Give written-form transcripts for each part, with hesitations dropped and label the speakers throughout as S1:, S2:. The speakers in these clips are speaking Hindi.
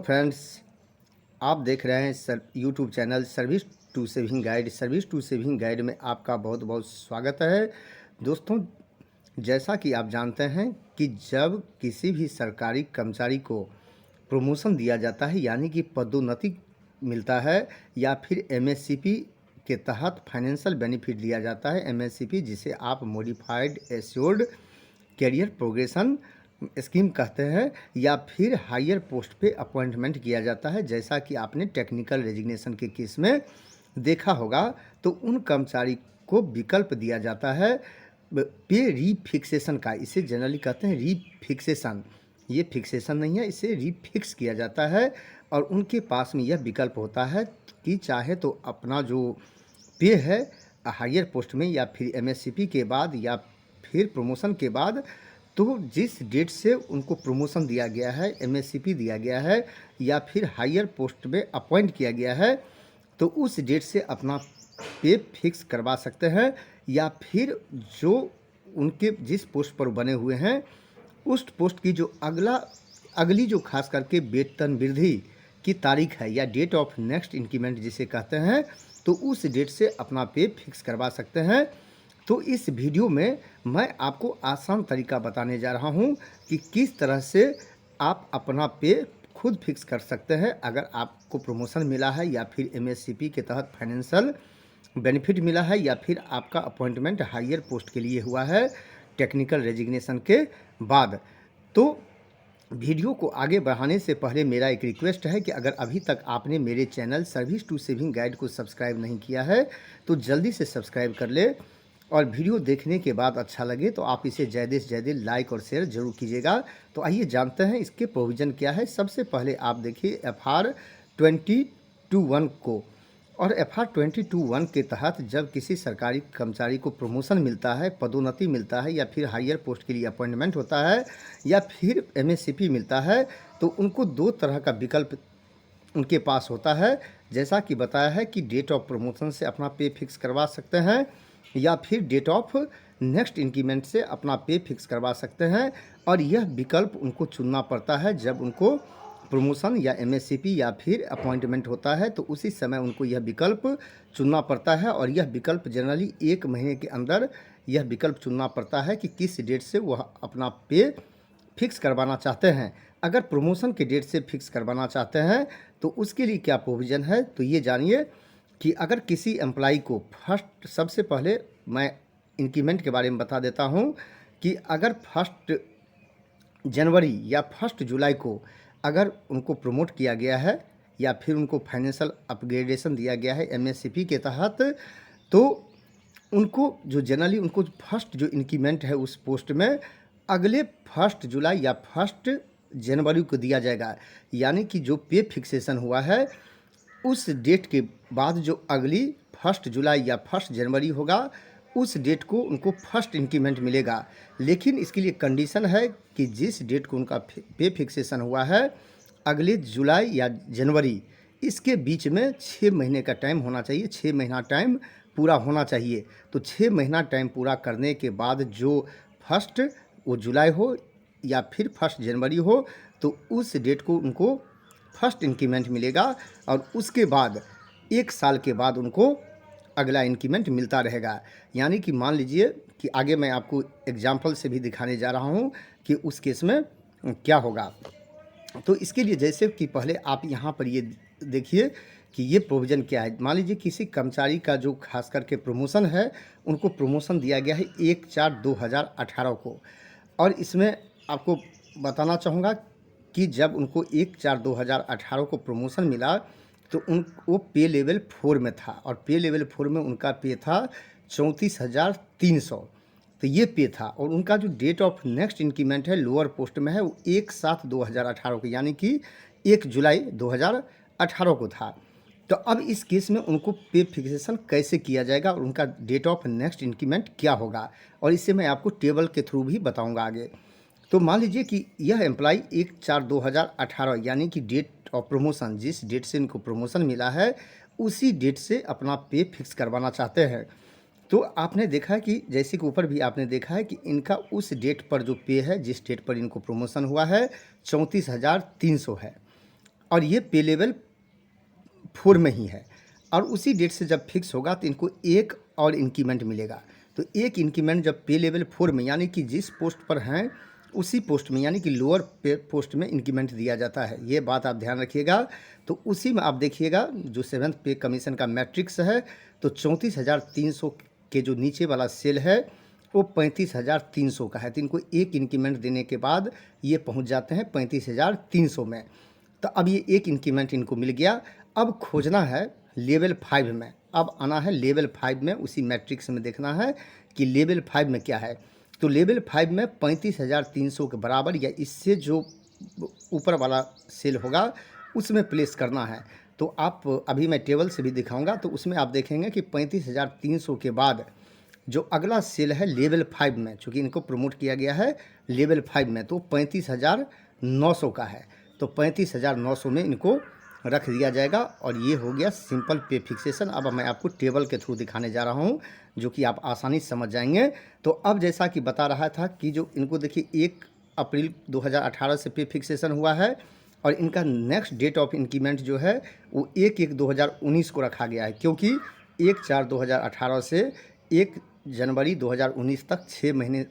S1: फ्रेंड्स, आप देख रहे हैं YouTube channel service to saving guide में आपका बहुत बहुत स्वागत है। दोस्तों, जैसा कि आप जानते हैं कि जब किसी भी सरकारी कर्मचारी को प्रमोशन दिया जाता है यानी कि पदोन्नति मिलता है या फिर एमएससीपी के तहत फाइनेंशियल बेनिफिट दिया जाता है, एमएससीपी जिसे आप modified assured career progression scheme कहते हैं, या फिर हायर पोस्ट पे अपॉइंटमेंट किया जाता है, जैसा कि आपने टेक्निकल रेजिग्नेशन के केस में देखा होगा। तो उन कर्मचारी को विकल्प दिया जाता है पे रीफिक्सेशन का। इसे जनरली कहते हैं रीफिक्सेशन। ये फिक्सेशन नहीं है, इसे रीफिक्स किया जाता है और उनके पास में यह विकल्प होता है कि चाहे तो अपना जो पे है हायर पोस्ट में या फिर एमएससीपी के बाद या फिर प्रमोशन के बाद, तो जिस डेट से उनको प्रमोशन दिया गया है, एमएससीपी दिया गया है या फिर हायर पोस्ट में अपॉइंट किया गया है, तो उस डेट से अपना पे फिक्स करवा सकते हैं, या फिर जो उनके जिस पोस्ट पर बने हुए हैं उस पोस्ट की जो अगली जो खास करके वेतन वृद्धि की तारीख है या डेट ऑफ नेक्स्ट इंक्रीमेंट जिसे कहते हैं, तो उस डेट से अपना पे फिक्स करवा सकते हैं। तो इस वीडियो में मैं आपको आसान तरीका बताने जा रहा हूं कि किस तरह से आप अपना पे खुद फिक्स कर सकते हैं अगर आपको प्रमोशन मिला है या फिर एमएससीपी के तहत फाइनेंशियल बेनिफिट मिला है या फिर आपका अपॉइंटमेंट हायर पोस्ट के लिए हुआ है टेक्निकल रेजिग्नेशन के बाद। तो वीडियो को आगे बढ़ाने से पहले मेरा एक रिक्वेस्ट है कि अगर अभी तक आपने मेरे channel service to saving guide को सब्सक्राइब नहीं किया है तो जल्दी से सब्सक्राइब कर ले, और वीडियो देखने के बाद अच्छा लगे तो आप इसे ज़्यादा से ज़्यादा लाइक और शेयर जरूर कीजिएगा। तो आइए जानते हैं इसके प्रोविज़न क्या है। सबसे पहले आप देखिए FR 2021 को, और FR 2021 के तहत जब किसी सरकारी कर्मचारी को प्रमोशन मिलता है, पदोन्नति मिलता है या फिर हायर पोस्ट के लिए अपॉइंटमेंट होता है या फिर एमएससीपी मिलता है, तो उनको दो तरह का विकल्प उनके पास होता है। जैसा कि बताया है कि डेट ऑफ प्रमोशन से अपना पे फिक्स करवा सकते हैं या फिर डेट ऑफ नेक्स्ट इंक्रीमेंट से अपना पे फिक्स करवा सकते हैं, और यह विकल्प उनको चुनना पड़ता है जब उनको प्रमोशन या एमएससीपी या फिर अपॉइंटमेंट होता है, तो उसी समय उनको यह विकल्प चुनना पड़ता है। और यह विकल्प जनरली 1 महीने के अंदर यह विकल्प चुनना पड़ता है कि किस डेट से वह अपना पे फिक्स करवाना चाहते हैं। अगर प्रमोशन के डेट से फिक्स करवाना चाहते हैं तो उसके लिए क्या प्रोविज़न है, तो ये जानिए कि अगर किसी एम्प्लॉई को सबसे पहले मैं इंक्रीमेंट के बारे में बता देता हूं कि अगर 1 जनवरी या 1 जुलाई को अगर उनको प्रमोट किया गया है या फिर उनको फाइनेंशियल अपग्रेडेशन दिया गया है एमएससीपी के तहत, तो उनको जो जनरली उनको फर्स्ट जो इंक्रीमेंट है उस पोस्ट में अगले 1 जुलाई या 1 जनवरी को दिया जाएगा। यानी कि जो पे फिक्सेशन हुआ है उस डेट के बाद जो अगली 1 जुलाई या 1 जनवरी होगा उस डेट को उनको फर्स्ट इंक्रीमेंट मिलेगा। लेकिन इसके लिए कंडीशन है कि जिस डेट को उनका पे फिक्सेशन हुआ है अगले जुलाई या जनवरी, इसके बीच में 6 महीने का टाइम होना चाहिए, 6 महीना टाइम पूरा होना चाहिए। तो 6 महीना टाइम पूरा करने के बाद जो फर्स्ट वो जुलाई हो या फिर 1 जनवरी हो, तो उस डेट को उनको फर्स्ट इंक्रीमेंट मिलेगा, और उसके बाद 1 साल के बाद उनको अगला इंक्रीमेंट मिलता रहेगा। यानी कि मान लीजिए कि आगे मैं आपको एग्जाम्पल से भी दिखाने जा रहा हूं कि उस केस में क्या होगा। तो इसके लिए जैसे कि पहले आप यहाँ पर ये देखिए कि ये प्रोविज़न क्या है। मान लीजिए किसी कर्मचारी का जो खास करके प्रमोशन है, उनको प्रमोशन दिया गया है 1/4/2018 को, और इसमें आपको बताना चाहूँगा कि जब उनको 1/4/2018 को प्रमोशन मिला तो वो पे लेवल 4 में था, और पे लेवल 4 में उनका पे था 34,300। तो ये पे था, और उनका जो डेट ऑफ नेक्स्ट इंक्रीमेंट है लोअर पोस्ट में है वो 1/7/2018 को, यानी कि 1 जुलाई 2018 को था। तो अब इस केस में उनको पे फिक्सेशन कैसे किया जाएगा और उनका डेट ऑफ नेक्स्ट इंक्रीमेंट क्या होगा, और इससे मैं आपको टेबल के थ्रू भी बताऊंगा आगे। तो मान लीजिए कि यह एम्प्लॉई 1/4/2018 यानी कि डेट ऑफ प्रमोशन, जिस डेट से इनको प्रमोशन मिला है उसी डेट से अपना पे फिक्स करवाना चाहते हैं। तो आपने देखा है कि जैसे कि ऊपर भी आपने देखा है कि इनका उस डेट पर जो पे है, जिस डेट पर इनको प्रमोशन हुआ है 34,300 है। और ये पे लेवल 4 में ही है। और उसी डेट से जब फिक्स होगा तो इनको एक और इंक्रीमेंट मिलेगा। तो एक इंक्रीमेंट जब पे लेवल 4 में, यानी कि जिस पोस्ट पर हैं उसी पोस्ट में, यानी कि लोअर पे पोस्ट में इंक्रीमेंट दिया जाता है, ये बात आप ध्यान रखिएगा। तो उसी में आप देखिएगा जो 7th पे कमीशन का मैट्रिक्स है, तो 34,300 के जो नीचे वाला सेल है वो 35,300 का है। तो इनको एक इंक्रीमेंट देने के बाद ये पहुंच जाते हैं 35,300 में। तो अब ये एक इंक्रीमेंट इनको मिल गया। अब खोजना है लेवल 5 में, अब आना है लेवल 5 में, उसी मैट्रिक्स में देखना है कि लेवल 5 में क्या है। तो लेवल 5 में 35,300 के बराबर या इससे जो ऊपर वाला सेल होगा उसमें प्लेस करना है। तो आप अभी मैं टेबल से भी दिखाऊंगा, तो उसमें आप देखेंगे कि 35,300 के बाद जो अगला सेल है लेवल 5 में, चूँकि इनको प्रमोट किया गया है लेवल 5 में, तो 35,900 का है। तो 35,900 में इनको रख दिया जाएगा और ये हो गया सिंपल पे फिक्सेशन। अब मैं आपको टेबल के थ्रू दिखाने जा रहा हूँ जो कि आप आसानी से समझ जाएंगे। तो अब जैसा कि बता रहा था कि जो इनको देखिए 1 अप्रैल 2018 से पे फिक्सेशन हुआ है और इनका नेक्स्ट डेट ऑफ इंक्रीमेंट जो है वो 1/1/2019 को रखा गया है, क्योंकि 1/4/2018 से 1 जनवरी 2019 तक 6 महीने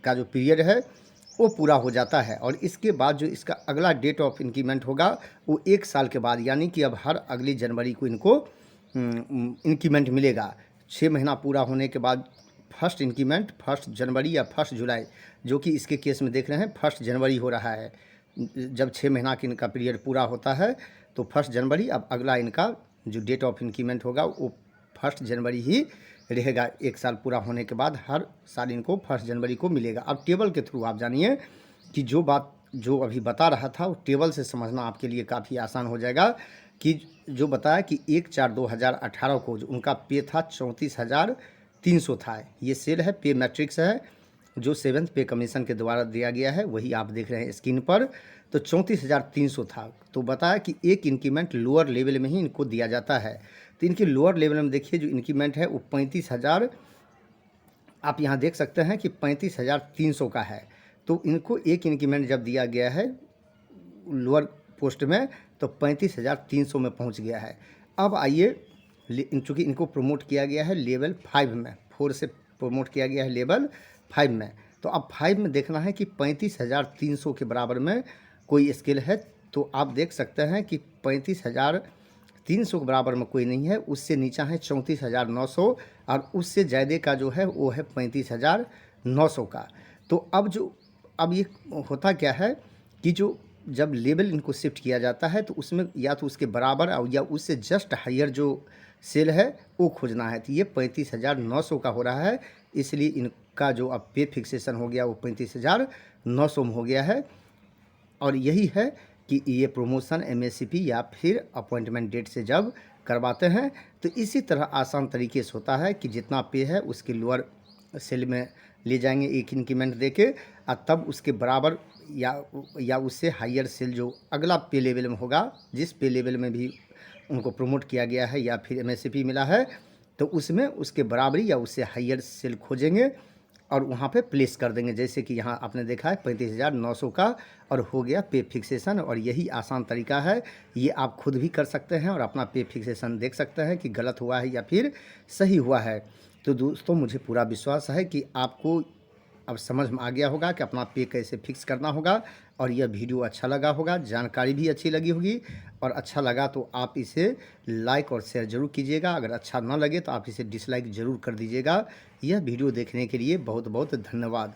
S1: का जो पीरियड है वो पूरा हो जाता है। और इसके बाद जो इसका अगला डेट ऑफ इंक्रीमेंट होगा वो 1 साल के बाद, यानी कि अब हर अगली जनवरी को इनको इंक्रीमेंट मिलेगा। 6 महीना पूरा होने के बाद फर्स्ट इंक्रीमेंट 1 जनवरी या 1 जुलाई, जो कि इसके केस में देख रहे हैं 1 जनवरी हो रहा है। जब 6 महीना की इनका पीरियड पूरा होता है तो 1 जनवरी, अब अगला इनका जो डेट ऑफ इंक्रीमेंट होगा वो 1 जनवरी ही रहेगा। 1 साल पूरा होने के बाद हर साल इनको 1 जनवरी को मिलेगा। अब टेबल के थ्रू आप जानिए कि जो बात जो अभी बता रहा था वो टेबल से समझना आपके लिए काफ़ी आसान हो जाएगा। कि जो बताया कि 1/4/2018 को जो उनका पे था 34,300 था। ये सेल है, पे मैट्रिक्स है जो 7th पे कमीशन के द्वारा दिया गया है, वही आप देख रहे हैं स्क्रीन पर। तो 34,300 था। तो बताया कि एक इंक्रीमेंट लोअर लेवल में ही इनको दिया जाता है। तो इनके लोअर लेवल में देखिए जो इंक्रीमेंट है वो 35,000, आप यहाँ देख सकते हैं कि 35,300 का है। तो इनको एक इंक्रीमेंट जब दिया गया है लोअर पोस्ट में तो 35,300 में पहुँच गया है। अब आइए, चूँकि इनको प्रमोट किया गया है लेवल 5 में, 4 से प्रमोट किया गया है लेवल 5 में। तो अब 5 में देखना है कि 35,300 के बराबर में कोई स्केल है। तो आप देख सकते हैं कि 35,300 के बराबर में कोई नहीं है, उससे नीचा है 34,900 और उससे ज़्यादा का जो है वो है 35,900 का। तो अब ये होता क्या है कि जो जब लेवल इनको शिफ्ट किया जाता है तो उसमें या तो उसके बराबर और या उससे जस्ट हायर जो सेल है वो खोजना है। तो ये 35,900 का हो रहा है, इसलिए इनका जो अब पे फिक्सेशन हो गया वो 35,900 में हो गया है। और यही है कि ये प्रमोशन एमएससीपी या फिर अपॉइंटमेंट डेट से जब करवाते हैं तो इसी तरह आसान तरीके से होता है कि जितना पे है उसके लोअर सेल में ले जाएंगे एक इंक्रीमेंट देके, और तब उसके बराबर या उससे हायर सेल जो अगला पे लेवल में होगा, जिस पे लेवल में भी उनको प्रमोट किया गया है या फिर एमएससीपी मिला है, तो उसमें उसके बराबरी या उससे हायर सेल खोजेंगे और वहाँ पे प्लेस कर देंगे। जैसे कि यहाँ आपने देखा है 35,900 का और हो गया पे फिक्सेशन। और यही आसान तरीका है, ये आप खुद भी कर सकते हैं और अपना पे फिक्सेशन देख सकते हैं कि गलत हुआ है या फिर सही हुआ है। तो दोस्तों मुझे पूरा विश्वास है कि आपको अब समझ में आ गया होगा कि अपना पे कैसे फिक्स करना होगा। और यह वीडियो अच्छा लगा होगा, जानकारी भी अच्छी लगी होगी, और अच्छा लगा तो आप इसे लाइक और शेयर ज़रूर कीजिएगा। अगर अच्छा ना लगे तो आप इसे डिसलाइक ज़रूर कर दीजिएगा। यह वीडियो देखने के लिए बहुत बहुत धन्यवाद।